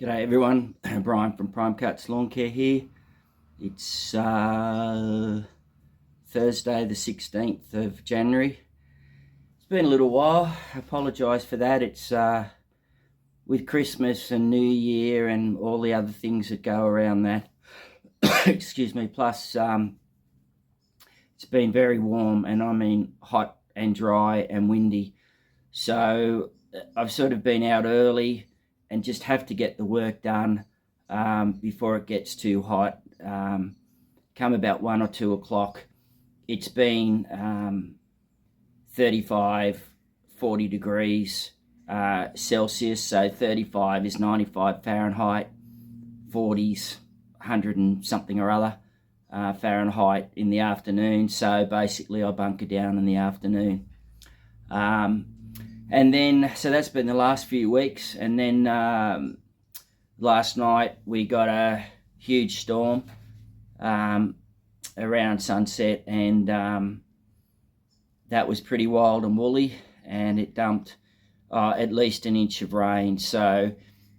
G'day everyone, Brian from Prime Cuts Lawn Care here. It's Thursday the 16th of January. It's been a little while, I apologise for that. It's with Christmas and New Year and all the other things that go around that. Excuse me, plus it's been very warm, and I mean hot and dry and windy. So I've sort of been out early and just have to get the work done before it gets too hot. Come about 1 or 2 o'clock, it's been 35, 40 degrees Celsius. So 35 is 95 Fahrenheit, 40's 100 and something or other Fahrenheit in the afternoon. So basically I bunker down in the afternoon. And then, so that's been the last few weeks. And then last night we got a huge storm around sunset, and that was pretty wild and woolly, and it dumped at least an inch of rain. So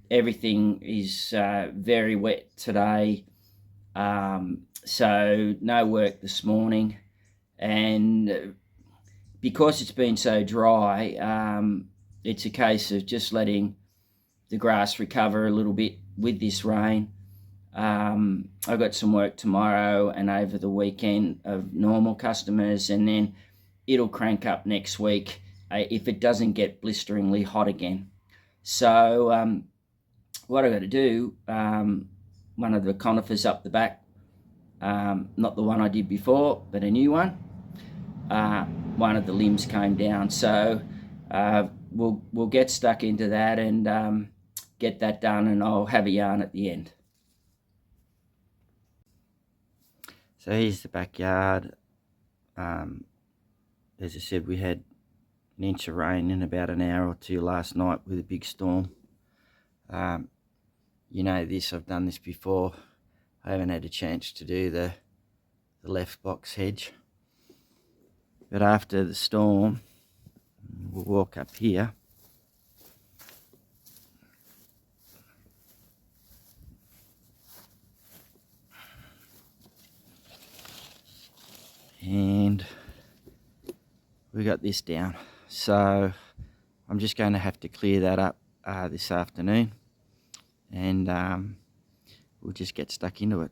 everything is very wet today. So no work this morning, and because it's been so dry, it's a case of just letting the grass recover a little bit with this rain. I've got some work tomorrow and over the weekend of normal customers, and then it'll crank up next week if it doesn't get blisteringly hot again. So what I've got to do, one of the conifers up the back, not the one I did before, but a new one, one of the limbs came down, so we'll get stuck into that and get that done, and I'll have a yarn at the end. So here's the backyard. As I said, we had an inch of rain in about an hour or two last night with a big storm. You know this, I've done this before. I haven't had a chance to do the left box hedge. But after the storm, we'll walk up here. And we got this down. So I'm just going to have to clear that up this afternoon, and we'll just get stuck into it.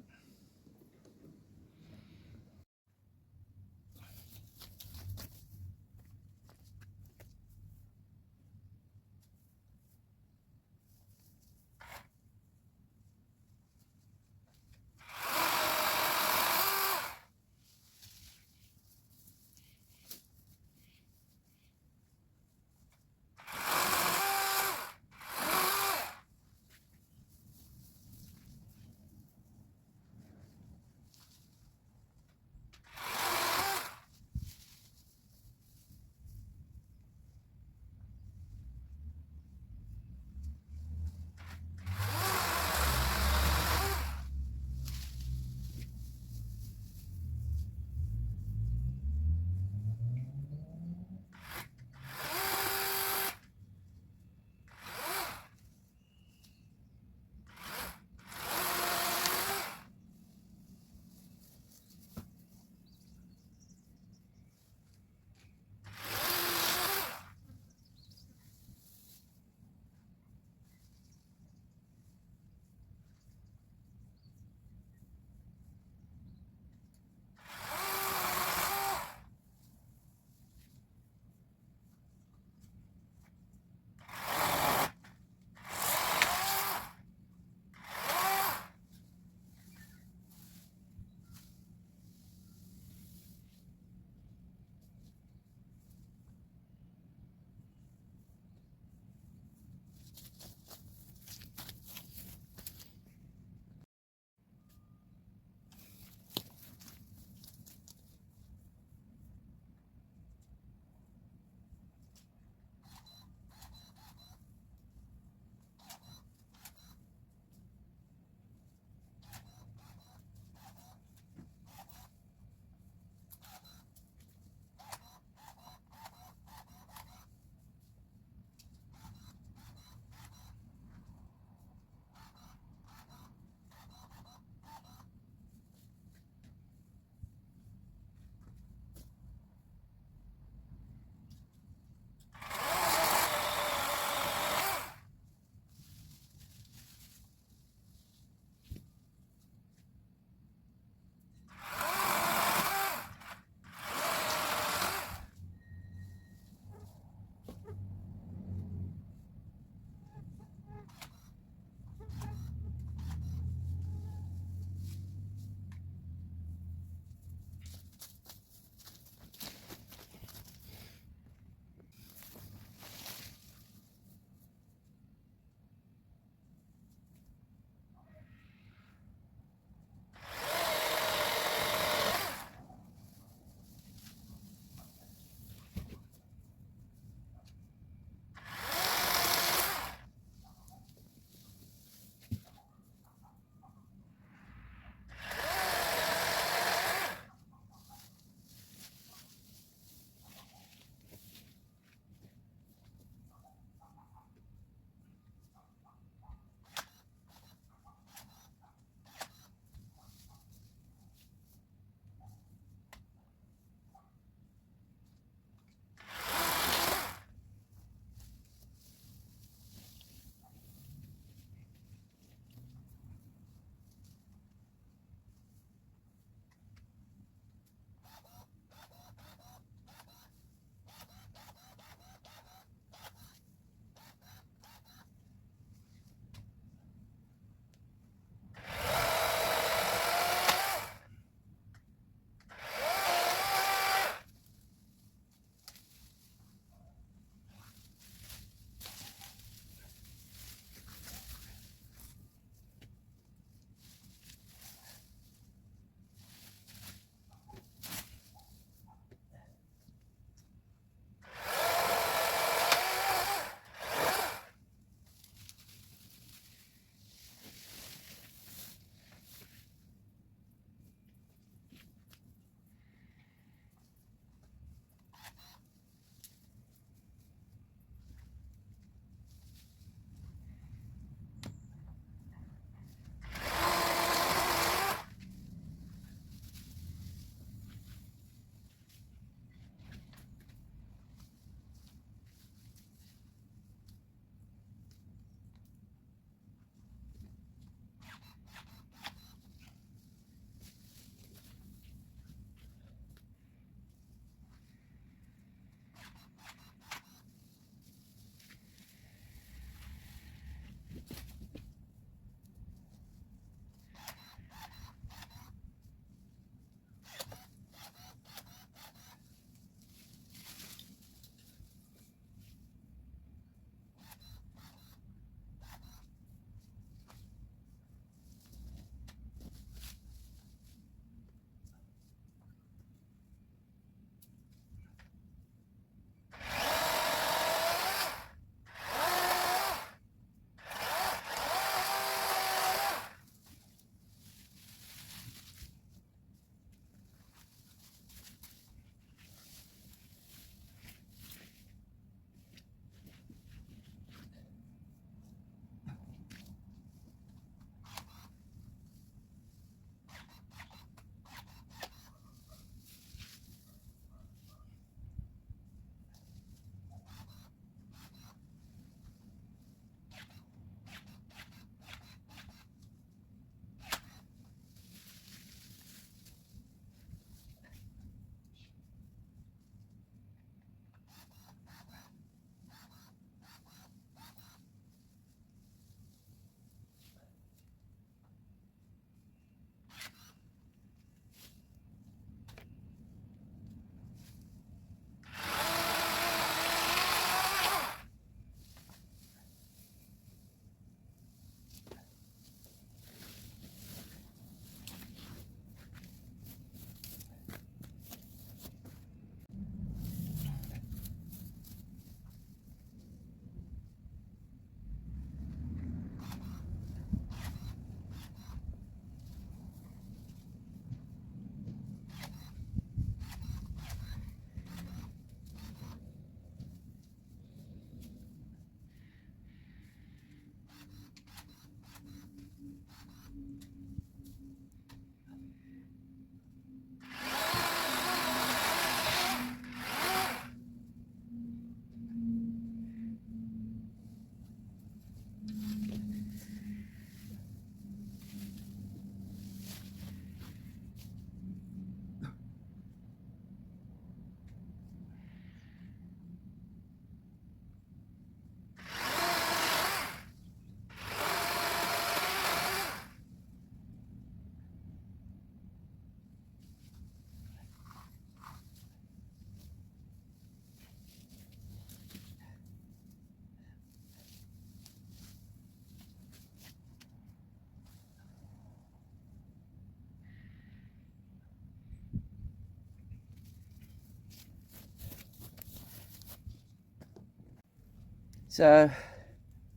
So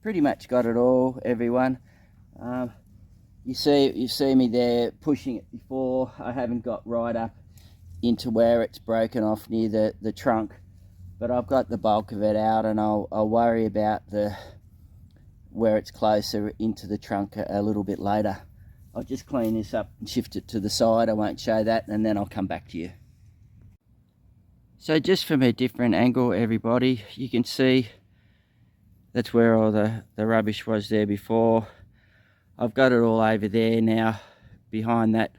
pretty much got it all, everyone. You see me there pushing it before. I haven't got right up into where it's broken off near the trunk, but I've got the bulk of it out, and I'll worry about where it's closer into the trunk a little bit later. I'll just clean this up and shift it to the side. I won't show that, and then I'll come back to you. So just from a different angle, everybody, you can see that's where all the rubbish was there before. I've got it all over there now behind that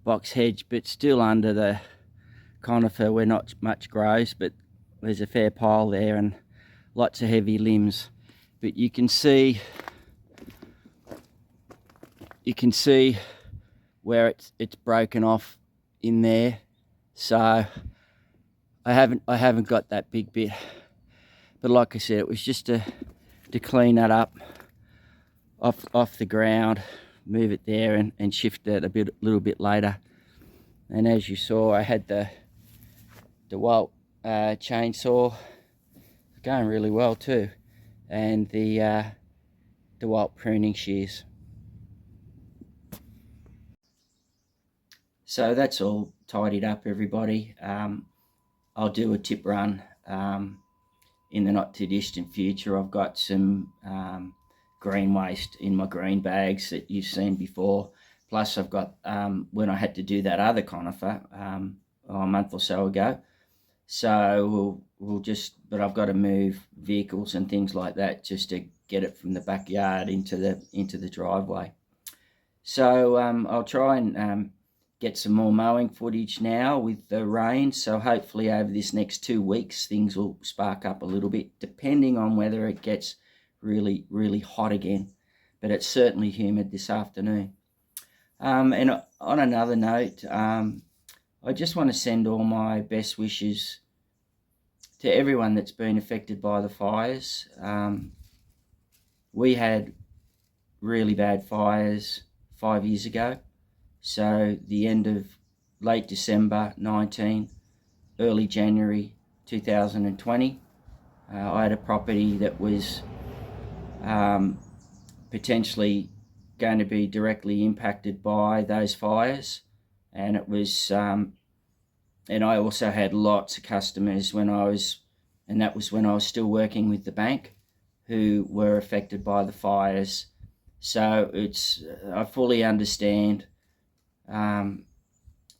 box hedge, but still under the conifer where not much grows, but there's a fair pile there and lots of heavy limbs. But you can see where it's broken off in there. So I haven't got that big bit, but like I said, it was just to clean that up off the ground, move it there and shift it a little bit later. And as you saw, I had the DeWalt chainsaw going really well too, and the DeWalt pruning shears. So that's all tidied up, everybody. I'll do a tip run in the not too distant future. I've got some green waste in my green bags that you've seen before. Plus I've got, when I had to do that other conifer a month or so ago. So but I've got to move vehicles and things like that just to get it from the backyard into the driveway. So I'll try and get some more mowing footage now with the rain. So hopefully over this next 2 weeks, things will spark up a little bit, depending on whether it gets really, really hot again. But it's certainly humid this afternoon. And on another note, I just want to send all my best wishes to everyone that's been affected by the fires. We had really bad fires 5 years ago. So the end of late December 19, early January 2020, I had a property that was potentially going to be directly impacted by those fires, and it was and I also had lots of customers that was when I was still working with the bank, who were affected by the fires. So I fully understand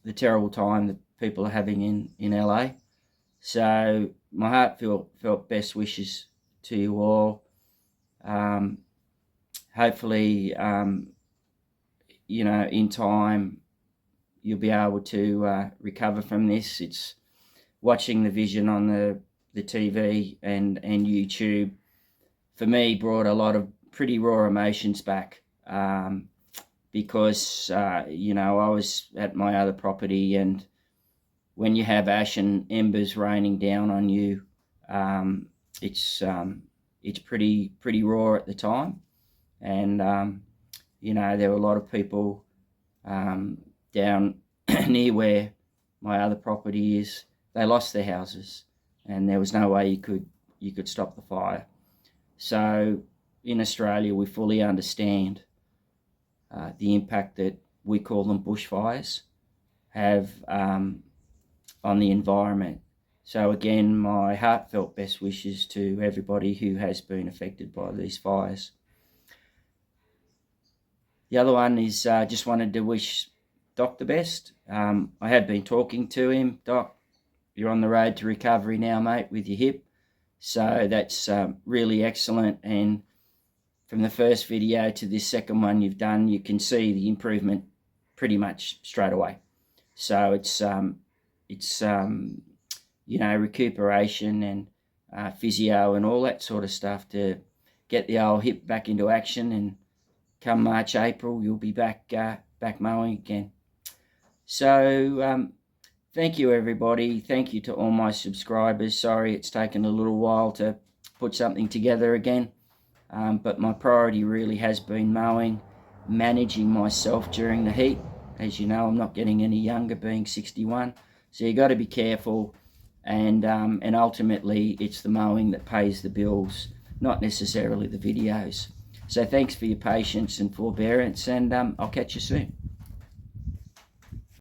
the terrible time that people are having in LA. So my heartfelt best wishes to you all. Hopefully, in time, you'll be able to recover from this. It's watching the vision on the TV and YouTube, for me, brought a lot of pretty raw emotions back. Because, I was at my other property, and when you have ash and embers raining down on you, it's pretty raw at the time. And, there were a lot of people down near where my other property is. They lost their houses, and there was no way you could stop the fire. So in Australia, we fully understand the impact that we call them bushfires have on the environment. So again, my heartfelt best wishes to everybody who has been affected by these fires. The other one is just wanted to wish Doc the best. I had been talking to him. Doc, you're on the road to recovery now, mate, with your hip. So that's really excellent. And from the first video to this second one you've done, you can see the improvement pretty much straight away. So it's recuperation and physio and all that sort of stuff to get the old hip back into action. And come March, April, you'll be back mowing again. So thank you, everybody. Thank you to all my subscribers. Sorry it's taken a little while to put something together again. But my priority really has been mowing, managing myself during the heat. As you know, I'm not getting any younger, being 61. So you got to be careful, and ultimately it's the mowing that pays the bills. not necessarily the videos. So thanks for your patience and forbearance, and I'll catch you soon.